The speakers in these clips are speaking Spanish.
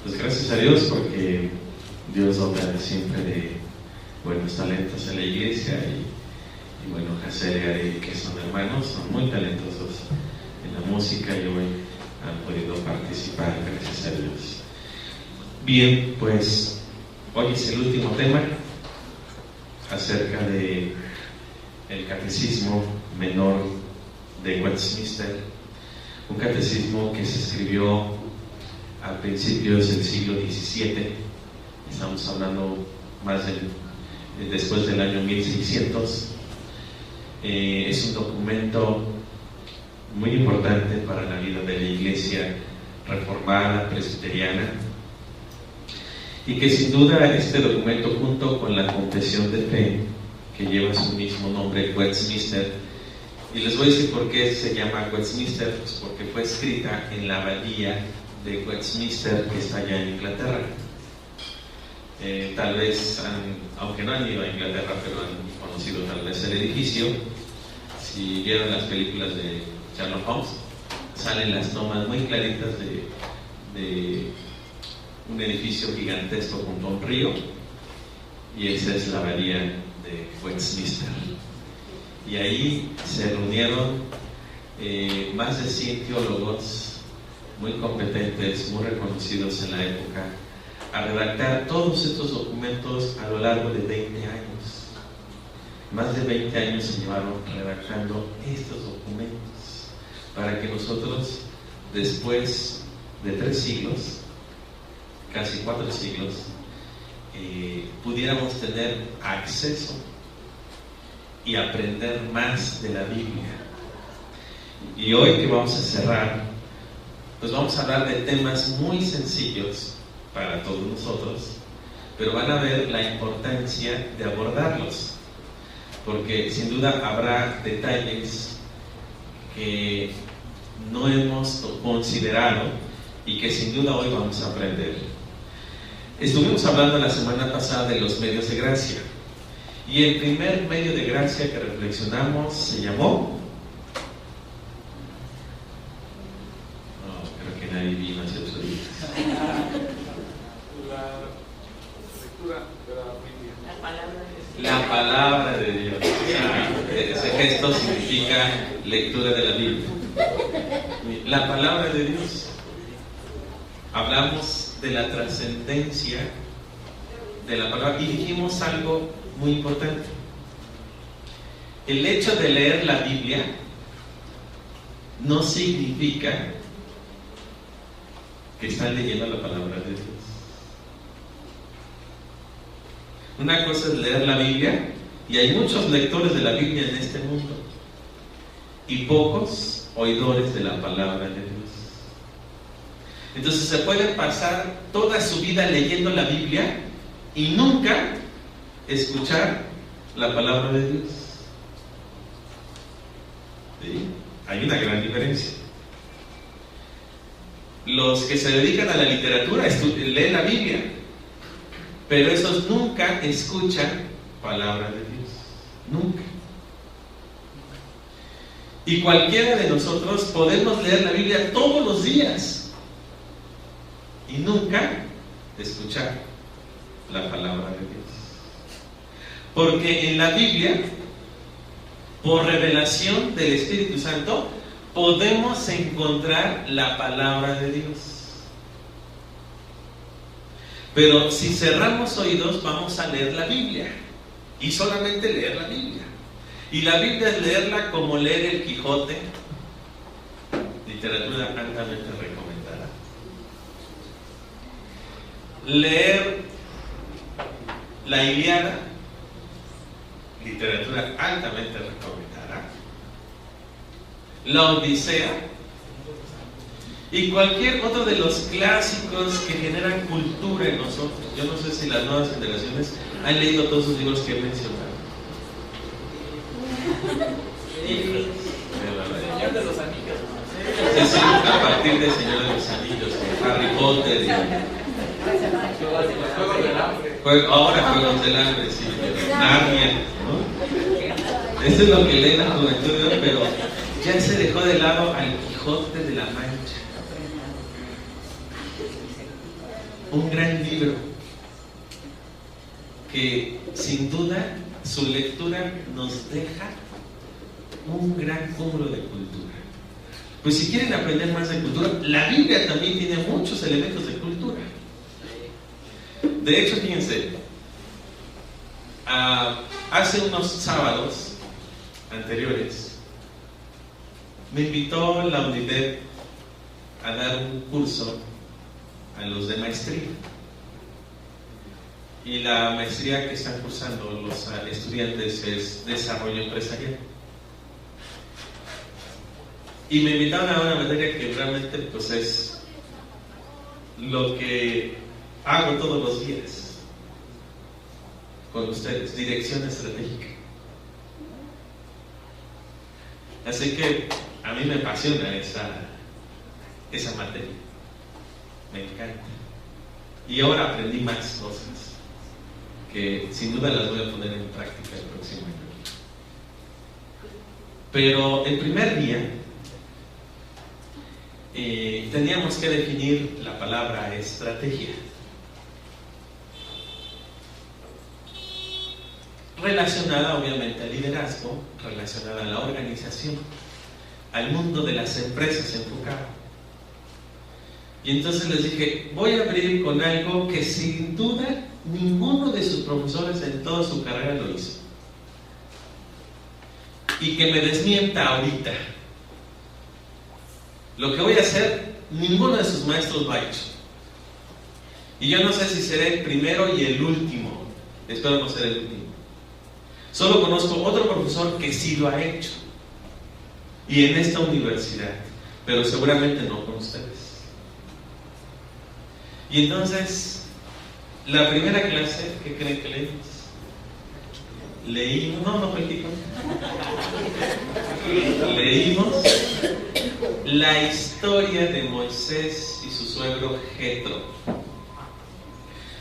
Pues gracias a Dios, porque Dios dota siempre de buenos talentos en la iglesia y bueno, Hazel y Ari, que son hermanos, son muy talentosos en la música y hoy han podido participar, gracias a Dios. Bien, pues hoy es el último tema acerca de el catecismo menor de Westminster, un catecismo que se escribió a principios del siglo XVII. Estamos hablando después del año 1600. Es un documento muy importante para la vida de la Iglesia reformada, presbiteriana, y que sin duda este documento, junto con la Confesión de Fe, que lleva su mismo nombre, Westminster, y les voy a decir por qué se llama Westminster, pues porque fue escrita en la abadía de Westminster, que está allá en Inglaterra. Tal vez, aunque no han ido a Inglaterra, pero han conocido tal vez el edificio. Si vieron las películas de Sherlock Holmes, salen las tomas muy claritas de un edificio gigantesco junto a un río, y esa es la abadía de Westminster. Y ahí se reunieron más de 100 teólogos muy competentes, muy reconocidos en la época, a redactar todos estos documentos a lo largo de 20 años. Más de 20 años se llevaron redactando estos documentos para que nosotros, después de 3 siglos, casi 4 siglos, pudiéramos tener acceso y aprender más de la Biblia. Y hoy que vamos a cerrar, pues vamos a hablar de temas muy sencillos para todos nosotros, pero van a ver la importancia de abordarlos, porque sin duda habrá detalles que no hemos considerado y que sin duda hoy vamos a aprender. Estuvimos hablando la semana pasada de los medios de gracia, y el primer medio de gracia que reflexionamos se llamó... creo que nadie vino a hacer su vida. La palabra de Dios. Ese gesto significa lectura de la Biblia. La palabra de Dios. Hablamos de la trascendencia de la palabra y dijimos algo muy importante. El hecho de leer la Biblia no significa que están leyendo la palabra de Dios. Una cosa es leer la Biblia, y hay muchos lectores de la Biblia en este mundo y pocos oidores de la palabra de Dios. Entonces se puede pasar toda su vida leyendo la Biblia y nunca escuchar la palabra de Dios. ¿Sí? Hay una gran diferencia. Los que se dedican a la literatura leen la Biblia, pero esos nunca escuchan palabra de Dios. Nunca. Y cualquiera de nosotros podemos leer la Biblia todos los días y nunca escuchar la palabra de Dios. Porque en la Biblia, por revelación del Espíritu Santo, podemos encontrar la palabra de Dios. Pero si cerramos oídos, vamos a leer la Biblia, y solamente leer la Biblia. Y la Biblia es leerla como leer el Quijote, literatura altamente recomendada. Leer la Ilíada, literatura altamente recomendada. La Odisea y cualquier otro de los clásicos que generan cultura en nosotros. Yo no sé si las nuevas generaciones han leído todos esos libros que he mencionado. Señor de los Anillos. Sí, sí, a partir de Señor de los Anillos, Harry Potter y... Juegos del Hambre. Ahora Juegos del Hambre, sí, Narnia, ¿no? Eso es lo que lee la juventud de hoy, pero ya se dejó de lado al Quijote de la Mancha. un gran libro que sin duda su lectura nos deja un gran cúmulo de cultura. Pues si quieren aprender más de cultura, la Biblia también tiene muchos elementos de cultura. De hecho, fíjense, hace unos sábados anteriores me invitó la UNIDEP a dar un curso a los de maestría. Y la maestría que están cursando los estudiantes es Desarrollo Empresarial. Y me invitaron a una materia que realmente pues es lo que hago todos los días con ustedes, dirección estratégica. Así que a mí me apasiona esa materia, me encanta. Y ahora aprendí más cosas que sin duda las voy a poner en práctica el próximo año. Pero el primer día teníamos que definir la palabra estrategia, relacionada obviamente al liderazgo, relacionada a la organización, al mundo de las empresas enfocado. Y entonces les dije, voy a abrir con algo que sin duda ninguno de sus profesores en toda su carrera lo hizo, y que me desmienta ahorita. Lo que voy a hacer, ninguno de sus maestros lo ha hecho. Y yo no sé si seré el primero y el último. Espero no ser el último. Solo conozco otro profesor que sí lo ha hecho, y en esta universidad, pero seguramente no con ustedes. Y entonces, la primera clase, ¿qué creen que leímos? No fue el tico. Leímos la historia de Moisés y su suegro Jetro.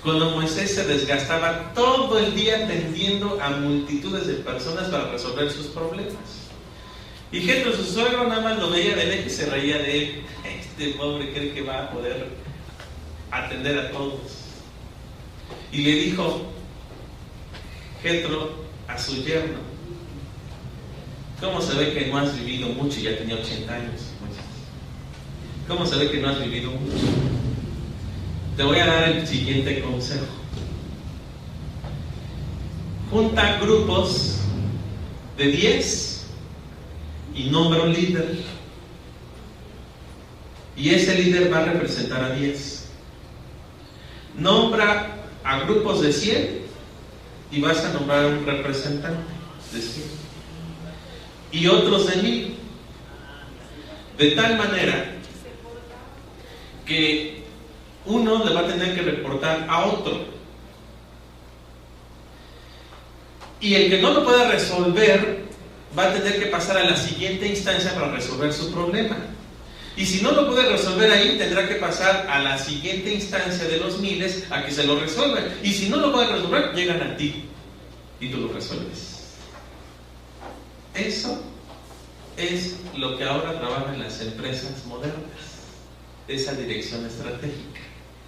Cuando Moisés se desgastaba todo el día atendiendo a multitudes de personas para resolver sus problemas. Y Jetro, su suegro, nada más lo veía de lejos y se reía de él. Este pobre cree que va a poder atender a todos. Y le dijo Jetro a su yerno: ¿cómo se ve que no has vivido mucho? Ya tenía 80 años. ¿Cómo se ve que no has vivido mucho? Te voy a dar el siguiente consejo. Junta grupos de 10 y nombra un líder. Y ese líder va a representar a 10. Nombra a grupos de 100 y vas a nombrar un representante de 100. Y otros de 1000. De tal manera que uno le va a tener que reportar a otro. Y el que no lo pueda resolver va a tener que pasar a la siguiente instancia para resolver su problema. Y si no lo puede resolver ahí, tendrá que pasar a la siguiente instancia de los 1000 a que se lo resuelvan. Y si no lo puede resolver, llegan a ti y tú lo resuelves. Eso es lo que ahora trabajan las empresas modernas, esa dirección estratégica.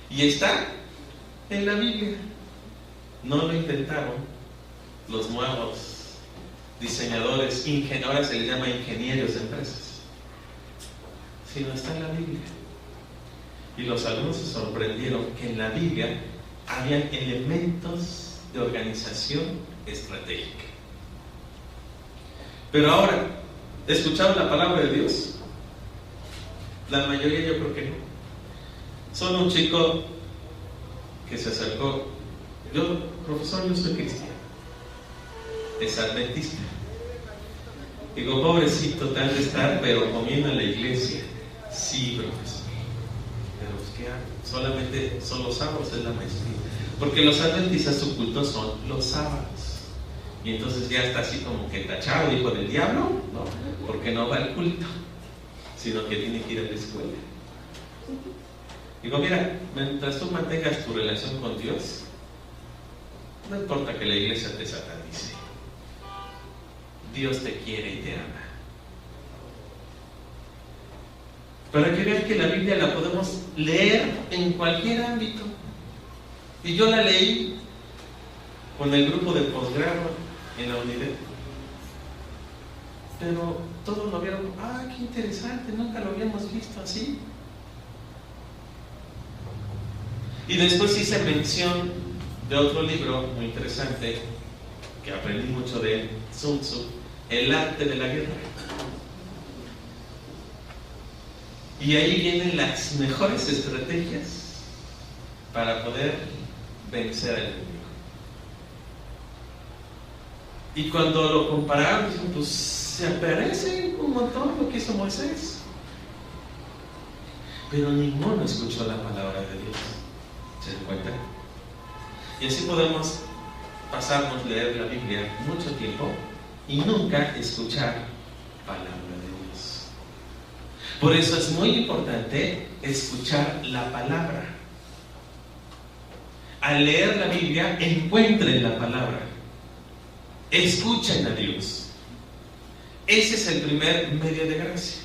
Y está en la Biblia. No lo inventaron los nuevos diseñadores, ahora se les llama ingenieros de empresas, sino está en la Biblia. Y los alumnos se sorprendieron que en la Biblia habían elementos de organización estratégica. Pero ahora, ¿escucharon la palabra de Dios? La mayoría yo creo que no. Solo un chico que se acercó: profesor, yo soy cristiano, es adventista. Digo, pobrecito, tal de estar, pero comiendo en la iglesia. Sí, profesor, pero pues, ¿qué hago? Solamente son los sábados, es la maestría. Porque los adventistas, su culto son los sábados. Y entonces ya está así como que tachado, hijo del diablo, no, porque no va al culto, sino que tiene que ir a la escuela. Digo, mira, mientras tú mantengas tu relación con Dios, no importa que la iglesia te satanice. Dios te quiere y te ama. Para que vean que la Biblia la podemos leer en cualquier ámbito. Y yo la leí con el grupo de posgrado en la unidad. Pero todos lo vieron, qué interesante, nunca lo habíamos visto así. Y después hice mención de otro libro muy interesante, que aprendí mucho de él, Sun Tzu, El arte de la guerra. Y ahí vienen las mejores estrategias para poder vencer al enemigo. Y cuando lo compararon, dicen, pues se parece un montón lo que hizo Moisés. Pero ninguno escuchó la palabra de Dios. ¿Se dan cuenta? Y así podemos pasarnos a leer la Biblia mucho tiempo y nunca escuchar palabra de Dios. Por eso es muy importante escuchar la palabra. Al leer la Biblia, encuentren la palabra. Escuchen a Dios. Ese es el primer medio de gracia.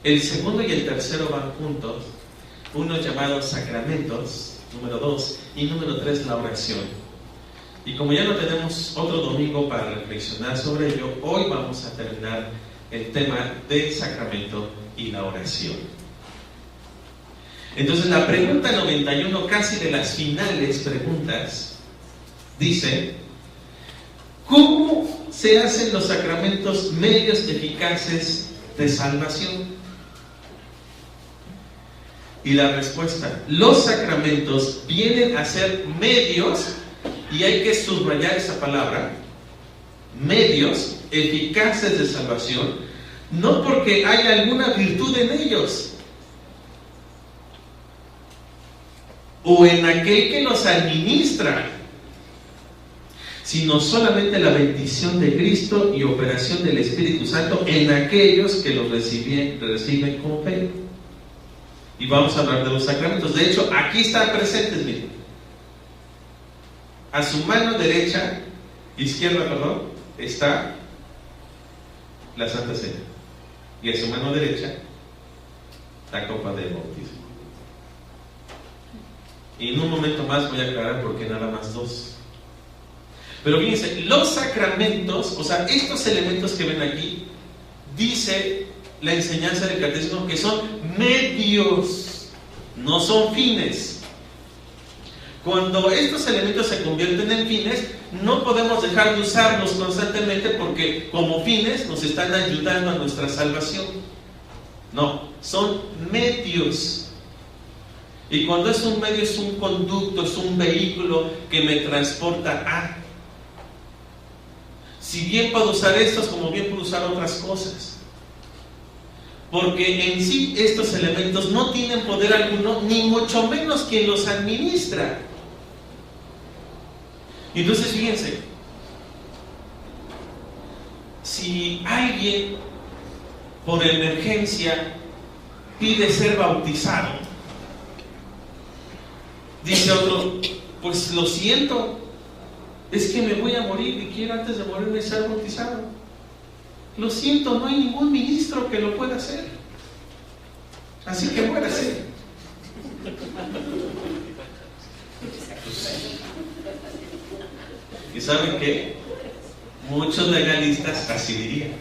El segundo y el tercero van juntos. Uno llamado sacramentos, número 2, y número 3, la oración. Y como ya no tenemos otro domingo para reflexionar sobre ello, hoy vamos a terminar el tema del sacramento y la oración. Entonces la pregunta 91, casi de las finales preguntas, dice: ¿cómo se hacen los sacramentos medios eficaces de salvación? Y la respuesta: los sacramentos vienen a ser medios, y hay que subrayar esa palabra, medios eficaces de salvación, no porque haya alguna virtud en ellos, o en aquel que los administra, sino solamente la bendición de Cristo y operación del Espíritu Santo en aquellos que los reciben con fe. Y vamos a hablar de los sacramentos. De hecho, aquí están presentes, miren. A su mano derecha, izquierda, perdón, está la Santa Cena. Y a su mano derecha, la copa del bautismo. Y en un momento más voy a aclarar por qué nada más dos. Pero fíjense, los sacramentos, o sea, estos elementos que ven aquí, dice la enseñanza del catecismo que son medios, no son fines. Cuando estos elementos se convierten en fines, no podemos dejar de usarlos constantemente porque como fines nos están ayudando a nuestra salvación. No, son medios. Y cuando es un medio, es un conducto, es un vehículo que me transporta a. Si bien puedo usar estos, como bien puedo usar otras cosas. Porque en sí estos elementos no tienen poder alguno, ni mucho menos quien los administra. Entonces fíjense, si alguien por emergencia pide ser bautizado, dice otro, pues lo siento, es que me voy a morir y quiero antes de morirme ser bautizado. Lo siento, no hay ningún ministro que lo pueda hacer. Así que muérase. ¿Y saben qué? Muchos legalistas así dirían.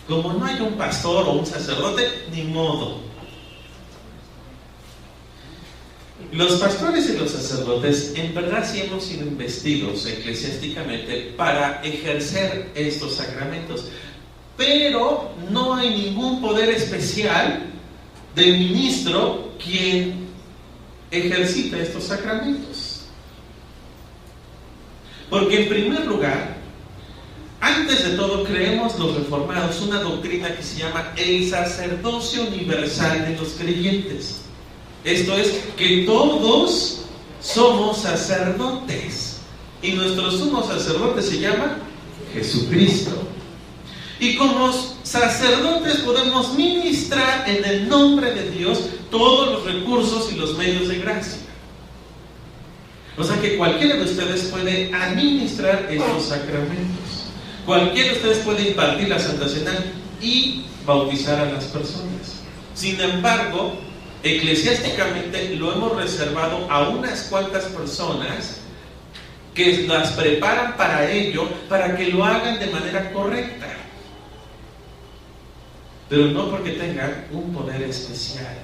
Como no hay un pastor o un sacerdote, ni modo. Los pastores y los sacerdotes en verdad sí hemos sido investidos eclesiásticamente para ejercer estos sacramentos, pero no hay ningún poder especial del ministro quien ejercita estos sacramentos. Porque en primer lugar, antes de todo, creemos los reformados una doctrina que se llama el sacerdocio universal de los creyentes. Esto es, que todos somos sacerdotes y nuestro sumo sacerdote se llama Jesucristo. Y como sacerdotes podemos ministrar en el nombre de Dios todos los recursos y los medios de gracia. O sea que cualquiera de ustedes puede administrar estos sacramentos. Cualquiera de ustedes puede impartir la Santa Cena y bautizar a las personas. Sin embargo, eclesiásticamente lo hemos reservado a unas cuantas personas que las preparan para ello, para que lo hagan de manera correcta, pero no porque tengan un poder especial.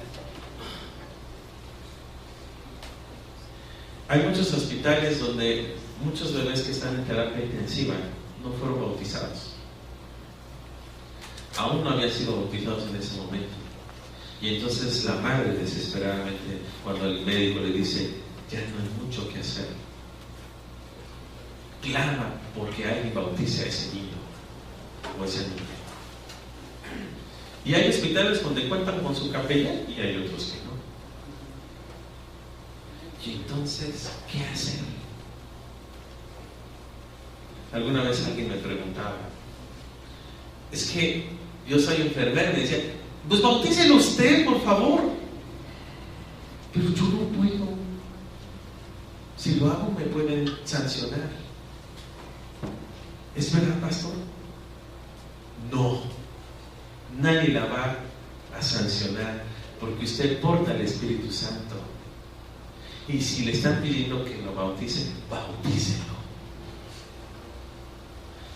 Hay muchos hospitales donde muchos bebés que están en terapia intensiva no fueron bautizados, aún no habían sido bautizados en ese momento, y entonces la madre desesperadamente, cuando el médico le dice ya no hay mucho que hacer, clama porque alguien bautice a ese niño o ese niño. Y hay hospitales donde cuentan con su capella y hay otros que no. Y entonces, ¿qué hacer? Alguna vez alguien me preguntaba, es que yo soy enfermera, y me decía, pues bautícelo usted, por favor. Pero yo no puedo. Si lo hago me pueden sancionar. ¿Es verdad, pastor? No, nadie la va a sancionar porque usted porta el Espíritu Santo. Y si le están pidiendo que lo bautice, bautícelo.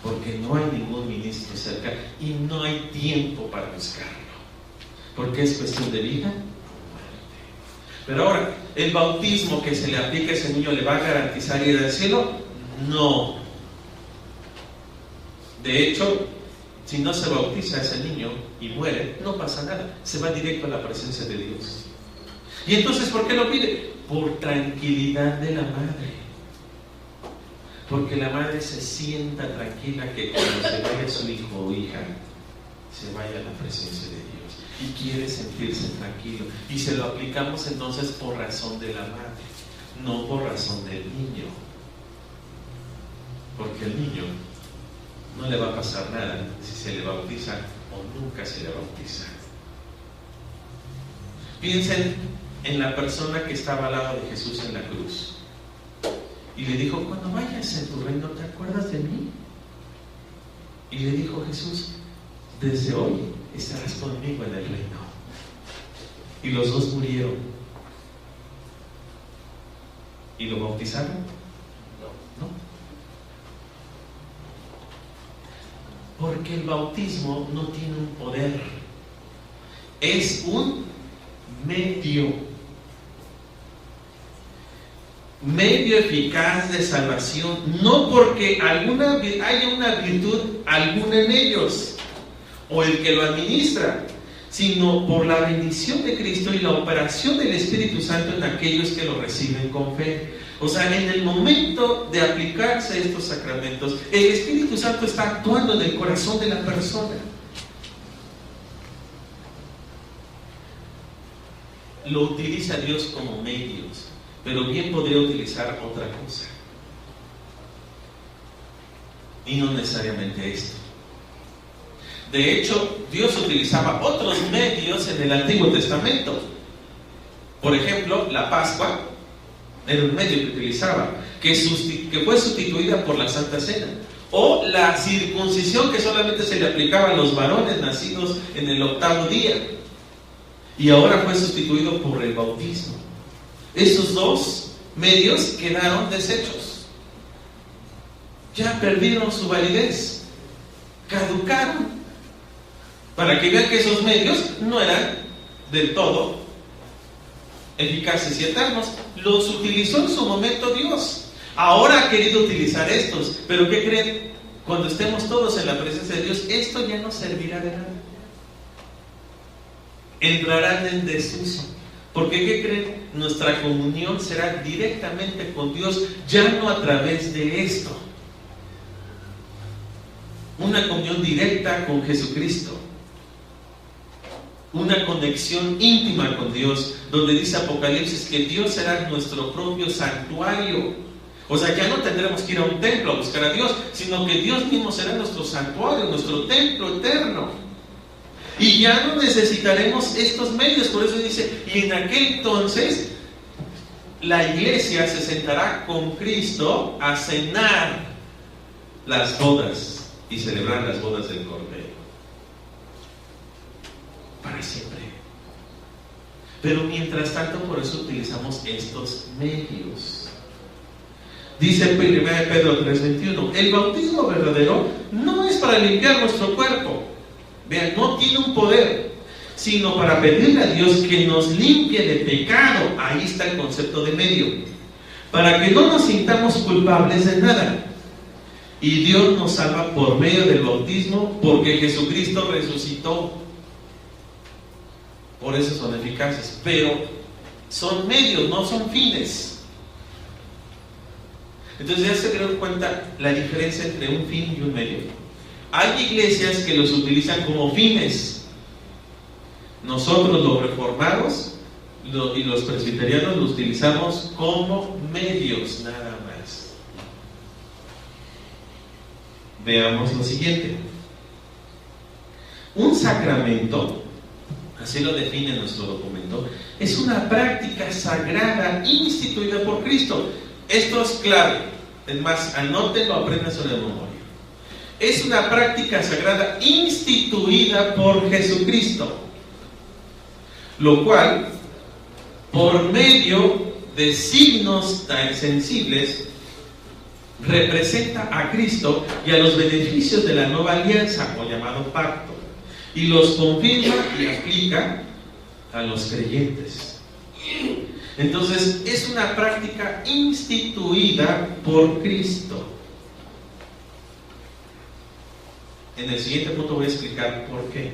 Porque no hay ningún ministro cerca y no hay tiempo para buscarlo. Porque es cuestión de vida o muerte. Pero ahora, ¿el bautismo que se le aplica a ese niño le va a garantizar ir al cielo? No. De hecho, si no se bautiza a ese niño y muere, no pasa nada, se va directo a la presencia de Dios. ¿Y entonces por qué lo pide? Por tranquilidad de la madre. Porque la madre se sienta tranquila que cuando se vaya su hijo o hija, se vaya a la presencia de Dios y quiere sentirse tranquilo. Y se lo aplicamos entonces por razón de la madre, no por razón del niño. Porque el niño no le va a pasar nada si se le bautiza o nunca se le bautiza. Piensen en la persona que estaba al lado de Jesús en la cruz y le dijo, cuando vayas en tu reino, ¿te acuerdas de mí? Y le dijo Jesús, desde hoy estarás conmigo en el reino. Y los dos murieron. ¿Y lo bautizaron? No. Porque el bautismo no tiene un poder, es un medio eficaz de salvación, no porque haya una virtud alguna en ellos o el que lo administra, sino por la bendición de Cristo y la operación del Espíritu Santo en aquellos que lo reciben con fe. O sea, en el momento de aplicarse estos sacramentos, el Espíritu Santo está actuando en el corazón de la persona. Lo utiliza Dios como medios, pero bien podría utilizar otra cosa. Y no necesariamente esto. De hecho, Dios utilizaba otros medios en el Antiguo Testamento. Por ejemplo, la Pascua era un medio que utilizaba, que fue sustituida por la Santa Cena. O la circuncisión, que solamente se le aplicaba a los varones nacidos en el 8º día. Y ahora fue sustituido por el bautismo. Esos dos medios quedaron deshechos. Ya perdieron su validez. Caducaron. Para que vean que esos medios no eran del todo eficaces y eternos. Los utilizó en su momento Dios. Ahora ha querido utilizar estos. Pero ¿qué creen? Cuando estemos todos en la presencia de Dios, esto ya no servirá de nada. Entrarán en desuso. Porque ¿qué creen? Nuestra comunión será directamente con Dios, ya no a través de esto. Una comunión directa con Jesucristo. Una conexión íntima con Dios, donde dice Apocalipsis que Dios será nuestro propio santuario. O sea, ya no tendremos que ir a un templo a buscar a Dios, sino que Dios mismo será nuestro santuario, nuestro templo eterno. Y ya no necesitaremos estos medios. Por eso dice, y en aquel entonces la iglesia se sentará con Cristo a cenar las bodas y celebrar las bodas del Cordero para siempre. Pero mientras tanto, por eso utilizamos estos medios. Dice 1 Pedro 3:21, el bautismo verdadero no es para limpiar nuestro cuerpo. Vean, no tiene un poder, sino para pedirle a Dios que nos limpie de pecado. Ahí está el concepto de medio. Para que no nos sintamos culpables de nada. Y Dios nos salva por medio del bautismo, porque Jesucristo resucitó. Por eso son eficaces. Pero son medios, no son fines. Entonces ya se dieron cuenta la diferencia entre un fin y un medio. Hay iglesias que los utilizan como fines. Nosotros los reformados y los presbiterianos los utilizamos como medios, nada más. Veamos lo siguiente. Un sacramento, así lo define nuestro documento, es una práctica sagrada instituida por Cristo. Esto es clave. Es más, anótenlo, apréndanlo de memoria. Es una práctica sagrada instituida por Jesucristo, lo cual, por medio de signos tan sensibles, representa a Cristo y a los beneficios de la nueva alianza, o llamado pacto, y los confirma y aplica a los creyentes. Entonces, es una práctica instituida por Cristo. En el siguiente punto voy a explicar por qué.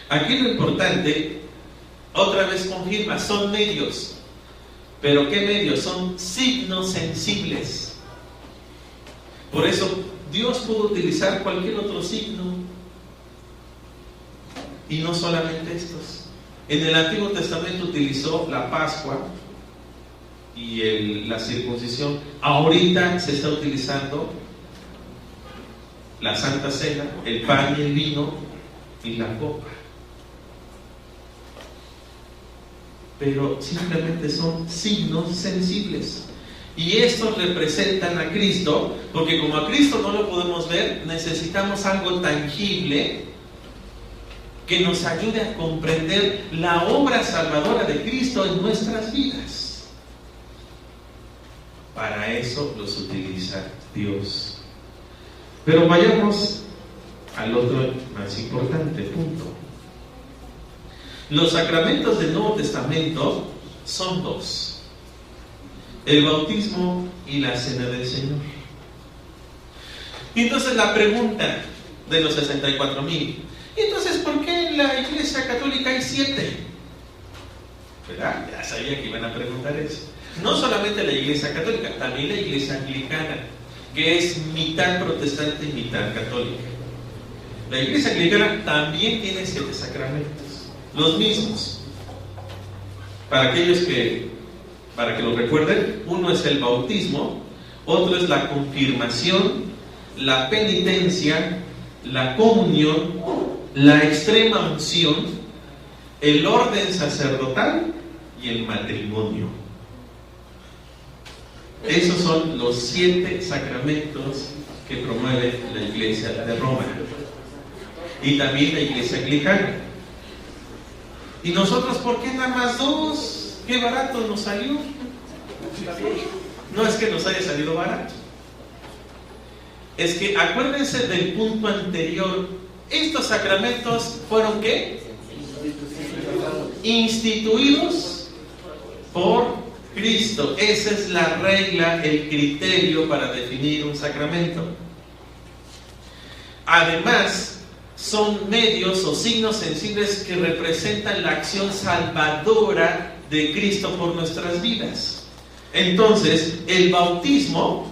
Aquí lo importante, otra vez confirma, son medios. ¿Pero qué medios? Son signos sensibles. Por eso, Dios pudo utilizar cualquier otro signo y no solamente estos. En el Antiguo Testamento utilizó la Pascua y la circuncisión. Ahorita se está utilizando la Santa Cena, el pan y el vino y la copa. Pero simplemente son signos sensibles. Y estos representan a Cristo, porque como a Cristo no lo podemos ver, necesitamos algo tangible que nos ayude a comprender la obra salvadora de Cristo en nuestras vidas. Para eso los utiliza Dios. Pero vayamos al otro más importante punto. Los sacramentos del Nuevo Testamento son dos: el bautismo y la cena del Señor. Y entonces la pregunta de los 64,000: ¿y entonces por qué en la Iglesia Católica hay 7? ¿Verdad? Ya sabía que iban a preguntar eso. No solamente la Iglesia Católica, también la Iglesia Anglicana, que es mitad protestante y mitad católica. La Iglesia Anglicana también tiene 7 sacramentos, los mismos. Para que lo recuerden, uno es el bautismo, otro es la confirmación, la penitencia, la comunión, la extrema unción, el orden sacerdotal y el matrimonio. Esos son los 7 sacramentos que promueve la Iglesia de Roma y también la Iglesia Anglicana. ¿Y nosotros por qué nada más 2? ¿Qué barato nos salió? No es que nos haya salido barato, es que acuérdense del punto anterior. Estos sacramentos fueron ¿qué? Instituidos por Cristo. Esa es la regla, el criterio para definir un sacramento. Además, son medios o signos sensibles que representan la acción salvadora de Cristo por nuestras vidas. Entonces, el bautismo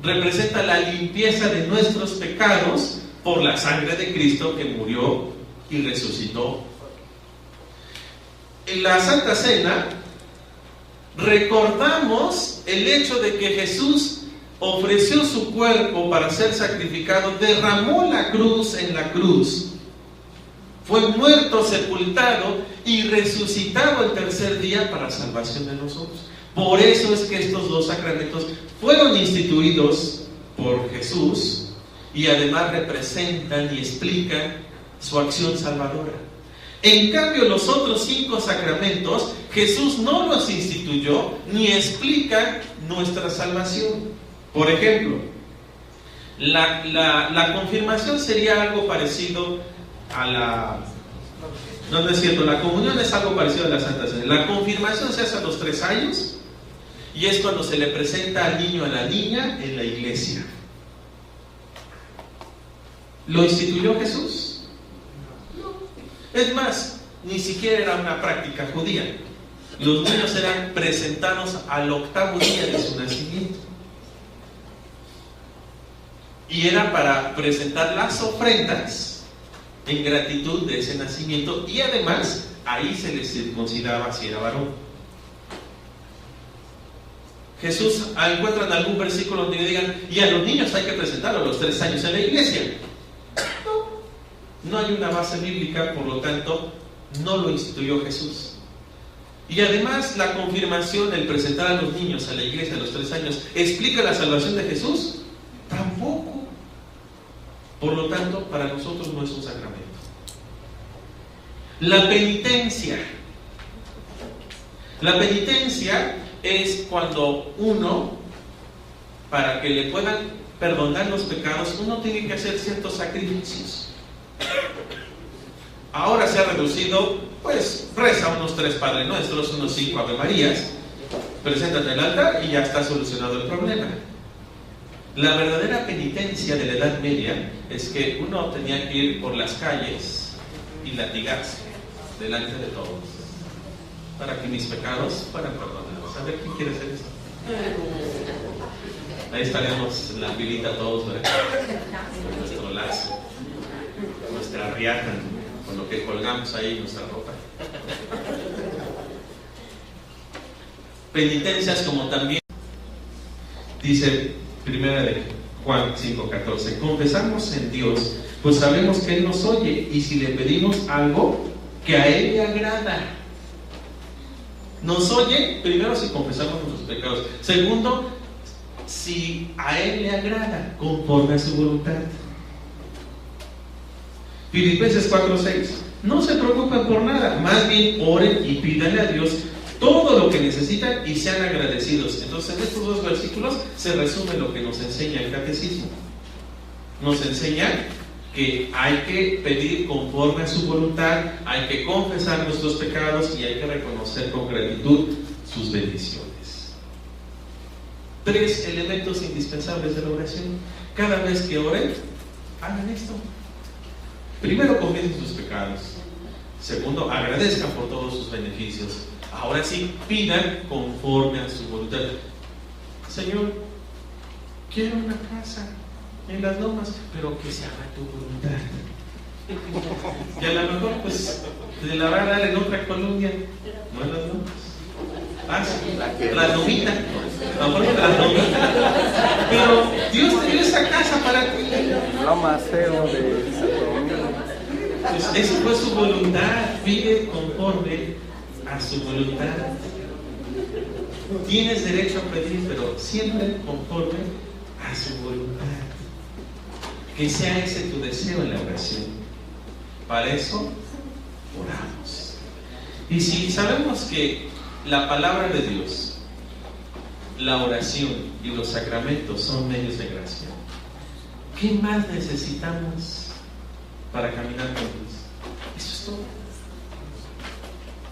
representa la limpieza de nuestros pecados por la sangre de Cristo que murió y resucitó. En la Santa Cena recordamos el hecho de que Jesús ofreció su cuerpo para ser sacrificado, derramó la cruz en la cruz, fue muerto, sepultado y resucitado el tercer día para salvación de nosotros. Por eso es que estos 2 sacramentos fueron instituidos por Jesús y además representan y explican su acción salvadora. En cambio, los otros 5 sacramentos, Jesús no los instituyó ni explica nuestra salvación. Por ejemplo, la confirmación sería algo parecido a la... No es cierto, la comunión es algo parecido a la Santa Cena. La confirmación se hace a los 3 años y es cuando se le presenta al niño, a la niña en la iglesia. ¿Lo instituyó Jesús? No. Es más, ni siquiera era una práctica judía. Los niños eran presentados al 8º día de su nacimiento. Y era para presentar las ofrendas en gratitud de ese nacimiento, y además ahí se les circuncidaba si era varón. Jesús, encuentran algún versículo donde digan, y a los niños hay que presentarlos a los 3 años en la iglesia. No hay una base bíblica, por lo tanto no lo instituyó Jesús. Y además la confirmación, el presentar a los niños a la iglesia a los 3 años, ¿explica la salvación de Jesús? Tampoco. Por lo tanto, para nosotros no es un sacramento. La penitencia. La penitencia es cuando uno, para que le puedan perdonar los pecados, uno tiene que hacer ciertos sacrificios. Ahora se ha reducido, pues reza unos 3 Padre Nuestros, unos 5 Ave Marías, preséntate en el altar y ya está solucionado el problema. La verdadera penitencia de la Edad Media es que uno tenía que ir por las calles y latigarse delante de todos para que mis pecados fueran perdonados. A ver, ¿quién quiere hacer eso? Ahí estaremos en la filita todos, ¿verdad? Con nuestro lazo, nuestra riata, con lo que colgamos ahí nuestra ropa. Penitencias como también dice Primera de Juan 5:14, confesamos en Dios, pues sabemos que Él nos oye, y si le pedimos algo que a Él le agrada. Nos oye, primero, si confesamos nuestros pecados. Segundo, si a Él le agrada, conforme a su voluntad. Filipenses 4:6, no se preocupen por nada, más bien oren y pídanle a Dios todo lo que necesitan y sean agradecidos. Entonces, en estos 2 versículos se resume lo que nos enseña el catecismo. Nos enseña que hay que pedir conforme a su voluntad, hay que confesar nuestros pecados y hay que reconocer con gratitud sus bendiciones. 3 elementos indispensables de la oración. Cada vez que oren, hagan esto. Primero, confiesen sus pecados. Segundo, agradezcan por todos sus beneficios. Ahora sí, pidan conforme a su voluntad. Señor, quiero una casa en las lomas, pero que se haga tu voluntad. Y a lo mejor, pues, te la va a dar en otra colonia, no en las lomas. Ah, sí, la lomita. A lo mejor la lomita. Pero Dios te dio esa casa para ti. Lo más feo de pues eso fue su voluntad. Pide conforme a su voluntad. Tienes derecho a pedir, pero siempre conforme a su voluntad. Que sea ese tu deseo en la oración. Para eso oramos. Y si sabemos que la palabra de Dios, la oración y los sacramentos son medios de gracia, ¿qué más necesitamos para caminar con Dios? Eso es todo.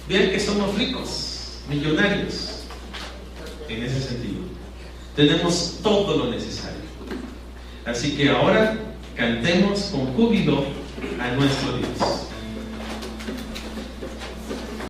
Vean que somos ricos, millonarios, en ese sentido. Tenemos todo lo necesario. Así que ahora cantemos con júbilo a nuestro Dios.